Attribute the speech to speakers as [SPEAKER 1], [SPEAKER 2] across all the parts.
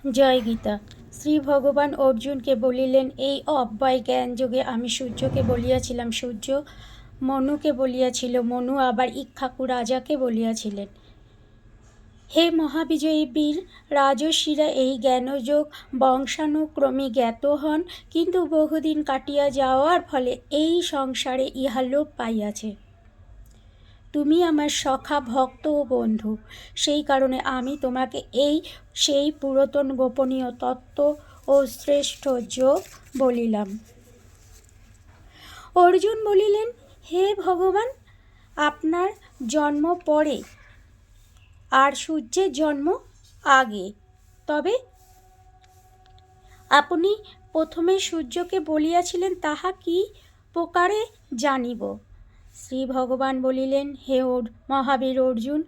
[SPEAKER 1] জয় গীতা। শ্রী ভগবান অর্জুনকে বলিলেন, এই অব্যয় জ্ঞানযোগে আমি সূর্যকে বলিয়াছিলাম সূর্য, মনুকে বলিয়াছিল মনু, আবার ইক্ষ্বাকু রাজাকে বলিয়াছিলেন। হে মহাবিজয়ী বীর, রাজর্ষিরা এই জ্ঞানযোগ বংশানুক্রমে জ্ঞাত হন, কিন্তু বহুদিন কাটিয়া যাওয়ার ফলে এই সংসারে ইহা লোপ পাইয়াছে। তুমি আমার সখা, ভক্ত ও বন্ধু, সেই কারণে আমি তোমাকে সেই পুরাতন গোপনীয় তত্ত্ব ও শ্রেষ্ঠ যোগ বলিলাম। অর্জুন বলিলেন, হে ভগবান, আপনার জন্ম পরে আর সূর্যের জন্ম আগে, তবে আপনি প্রথমে সূর্যকে বলিয়াছিলেন, তাহা কি প্রকারে জানিব? শ্রী ভগবান বলিলেন, হে মহাবীর অর্জুন,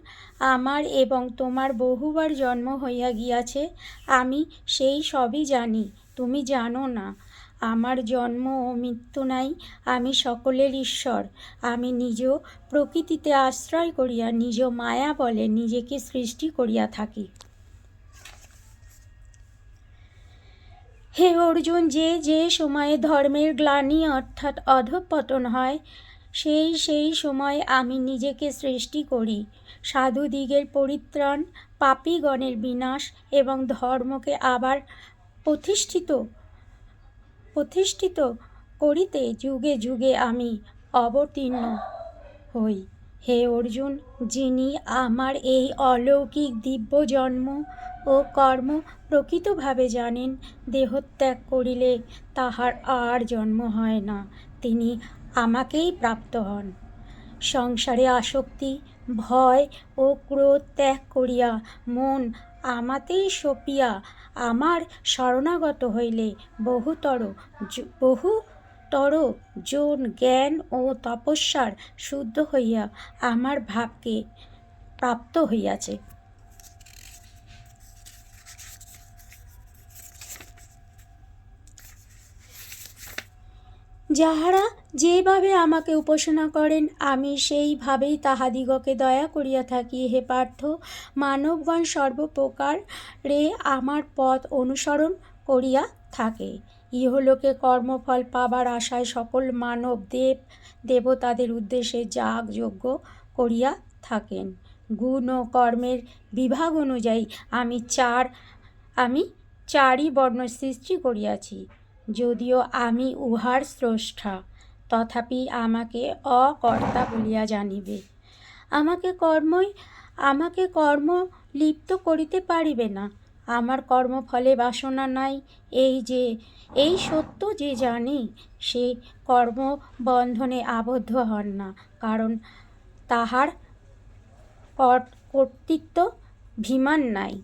[SPEAKER 1] আমার এবং তোমার বহুবার জন্ম হইয়া গিয়াছে, আমি সেই সবই জানি, তুমি জানো না। আমার জন্ম ও মৃত্যু নাই, আমি সকলের ঈশ্বর। আমি নিজ প্রকৃতিতে আশ্রয় করিয়া নিজ মায়া বলে নিজেকে সৃষ্টি করিয়া থাকি। হে অর্জুন, যে সময়ে ধর্মের গ্লানি অর্থাৎ অধঃপতন হয়, সেই সময় আমি নিজেকে সৃষ্টি করি। সাধুদিগের পরিত্রাণ, পাপীগণের বিনাশ এবং ধর্মকে আবার প্রতিষ্ঠিত করিতে যুগে যুগে আমি অবতীর্ণ হই। হে অর্জুন, যিনি আমার এই অলৌকিক দিব্য জন্ম ও কর্ম প্রকৃতভাবে জানেন, দেহত্যাগ করিলে তাহার আর জন্ম হয় না, তিনি আমাকেই প্রাপ্ত হন। সংসারে আসক্তি, ভয় ও ক্রোধ ত্যাগ করিয়া মন আমাতেই সপিয়া আমার শরণাগত হইলে বহুতর জন জ্ঞান ও তপস্যার শুদ্ধ হইয়া আমার ভাবকে প্রাপ্ত হইয়াছে। যাহারা যেভাবে আমাকে উপাসনা করেন, আমি সেইভাবেই তাহাদিগকে দয়া করিয়া থাকি। হে পার্থ, মানবগণ সর্বপ্রকারে আমার পথ অনুসরণ করিয়া থাকে। ইহলোকে কর্মফল পাবার আশায় সকল মানব দেবতাদের উদ্দেশ্যে যাগ যজ্ঞ করিয়া থাকেন। গুণ ও কর্মের বিভাগ অনুযায়ী আমি চারি বর্ণ সৃষ্টি করিয়াছি। যদিও আমি উহার স্রষ্টা, তথাপি আমাকে অকর্তা বলিয়া জানিবে। আমাকে কর্ম লিপ্ত করিতে পারিবে না। আমার কর্মফলে বাসনা নাই, এই সত্য যে জানে, সে কর্মবন্ধনে আবদ্ধ হন না, কারণ তাহার কর্তৃত্ব ভিমান নাই।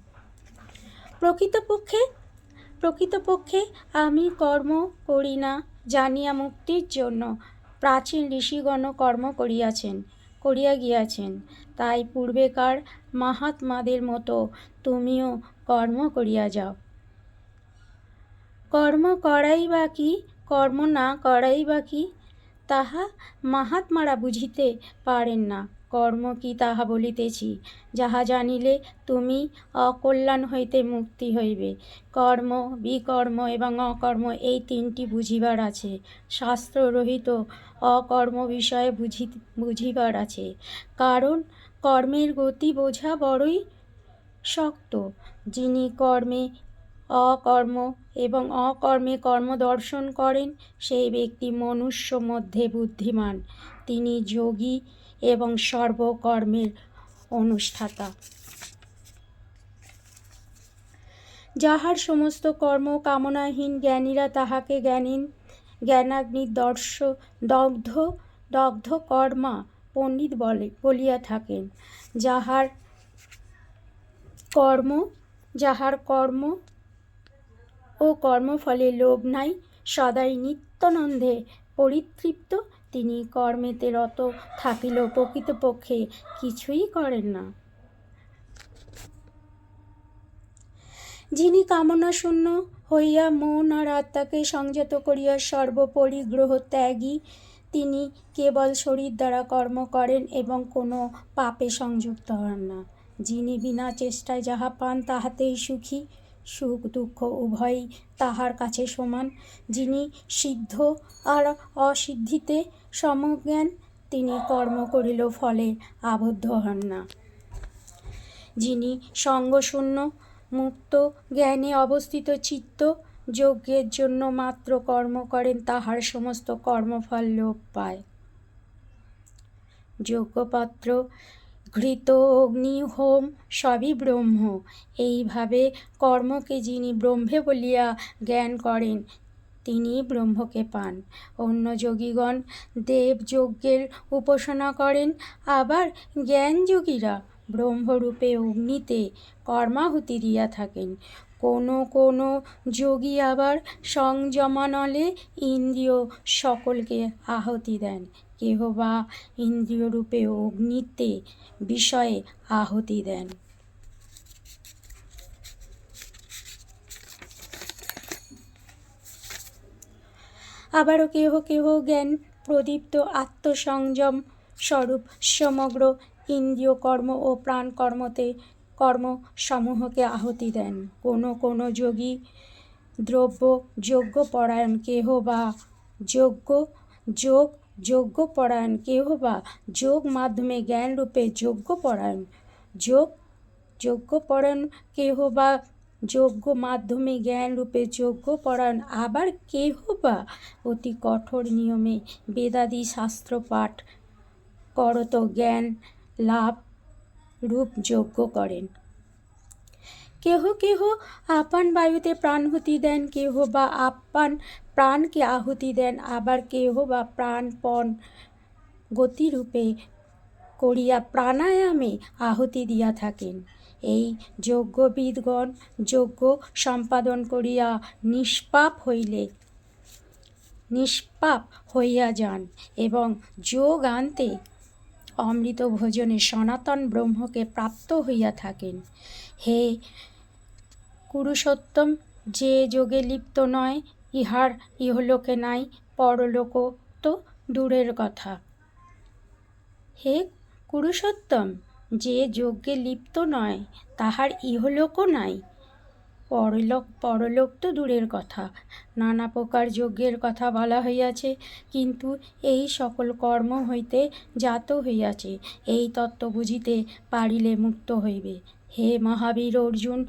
[SPEAKER 1] প্রকৃতপক্ষে আমি কর্ম করি না জানিয়া মুক্তির জন্য প্রাচীন ঋষিগণ কর্ম করিয়া গিয়াছেন। তাই পূর্বেকার মহাত্মাদের মতো তুমিও কর্ম করিয়া যাও। কর্ম করাই বা কি, কর্ম না করাই বা কি, তাহা মহাত্মারা বুঝিতে পারেন না। কর্ম কি তাহা বলিতেছি, যাহা জানিলে তুমি অকল্যাণ হইতে মুক্তি হইবে। কর্ম, বিকর্ম এবং অকর্ম, এই তিনটি বুঝিবার আছে। শাস্ত্ররহিত অকর্ম বিষয়ে বুঝিবার আছে, কারণ কর্মের গতি বোঝা বড়ই শক্ত। যিনি কর্মে অকর্ম এবং অকর্মে কর্ম দর্শন করেন, সেই ব্যক্তি মনুষ্য মধ্যে বুদ্ধিমান। তিনি যোগী এবং সর্বকর্মের অনুষ্ঠাতা। যাহার সমস্ত কর্ম কামনাহীন, জ্ঞানীরা তাহাকে জ্ঞানাগ্নির দগ্ধ কর্মা পণ্ডিত বলিয়া থাকেন। যাহার কর্ম ও কর্মফলে লোভ নাই, সদাই নিত্যানন্দে পরিতৃপ্ত, তিনি কর্মেতে রত থাকিলেও প্রকৃতপক্ষে কিছুই করেন না। যিনি কামনাশূন্য হইয়া মন আর আত্মাকে সংযত করিয়া সর্বপরিগ্রহ ত্যাগী, তিনি কেবল শরীর দ্বারা কর্ম করেন এবং কোনো পাপে সংযুক্ত হন না। যিনি বিনা চেষ্টায় যাহা পান তাহাতেই সুখী, সুখ দুঃখ উভয়ই তাহার কাছে সমান। যিনি সিদ্ধ আর অসিদ্ধিতে সমজ্ঞান, তিনি কর্ম করিল ফলে আবদ্ধ হন না। যিনি সঙ্গশূন্য মুক্ত জ্ঞানে অবস্থিত চিত্ত, যজ্ঞের জন্য মাত্র কর্ম করেন, তাহার সমস্ত কর্মফল লোপ পায়। যজ্ঞপত্র, ঘৃত, অগ্নি, হোম সবই ব্রহ্ম। এইভাবে কর্মকে যিনি ব্রহ্মে বলিয়া জ্ঞান করেন, তিনি ব্রহ্মকে পান। অন্য যোগীগণ দেবযজ্ঞের উপাসনা করেন, আবার জ্ঞানযোগীরা ব্রহ্মরূপে অগ্নিতে কর্মাহুতি দিয়া থাকেন। কোনো যোগী আবার সংযমানলে ইন্দ্রিয় সকলকে আহুতি দেন, কেহ বা ইন্দ্রিয়রূপে অগ্নিতে বিষয়ে আহুতি দেন। আবারও কেহ কেহ জ্ঞান প্রদীপ্ত আত্মসংযম স্বরূপ সমগ্র ইন্দ্রিয় কর্ম ও প্রাণ কর্মসমূহকে আহুতি দেন। কোনো যোগী দ্রব্য যজ্ঞপরায়ণ, কেহ বা যোগপরায়ণ, কেহ বা যোগ মাধ্যমে জ্ঞানরূপে যজ্ঞপরায়ণ, কেহ বা যজ্ঞ মাধ্যমে জ্ঞানরূপে যজ্ঞপরায়ণ, আবার কেহ বা অতি কঠোর নিয়মে বেদাদি শাস্ত্র পাঠ করত জ্ঞান লাভ রূপ যজ্ঞ করেন। কেহ কেহ আপান বায়ুতে প্রাণহুতি দেন, কেহ বা আপান প্রাণকে আহুতি দেন, আবার কেহ বা প্রাণপণ গতিরূপে করিয়া প্রাণায়ামে আহুতি দিয়া থাকেন। এই যজ্ঞবিদগণ যজ্ঞ সম্পাদন করিয়া নিষ্পাপ হইয়া যান এবং যোগান্তে অমৃত ভোজনে সনাতন ব্রহ্মকে প্রাপ্ত হইয়া থাকেন। হে কুরুষোত্তম, যে যোগে লিপ্ত নয়, ইহার ইহলোকে নাই, পরলোক তো দূরের কথা। হে কুরুষোত্তম, যে যজ্ঞে লিপ্ত নয়, তাহার ইহলোকও নাই, পরলোক তো দূরের কথা। নানা প্রকার যজ্ঞের কথা বলা হইয়াছে, কিন্তু এই সকল কর্ম হইতে জাত হইয়াছে। এই তত্ত্ব বুঝিতে পারিলে মুক্ত হইবে। হে মহাবীর অর্জুন,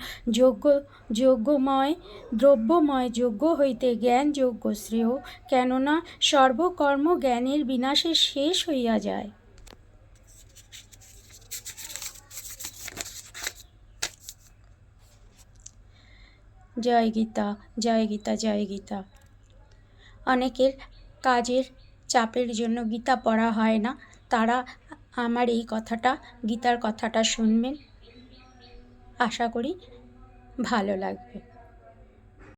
[SPEAKER 1] দ্রব্যময় যজ্ঞ হইতে জ্ঞানযজ্ঞ শ্রেয়, কেননা সর্বকর্ম জ্ঞানের বিনাশে শেষ হইয়া যায়। জয় গীতা, জয় গীতা, জয় গীতা। অনেকের কাজের চাপের জন্য গীতা পড়া হয় না, তারা আমার এই গীতার কথাটা শুনবেন, আশা করি ভালো লাগবে।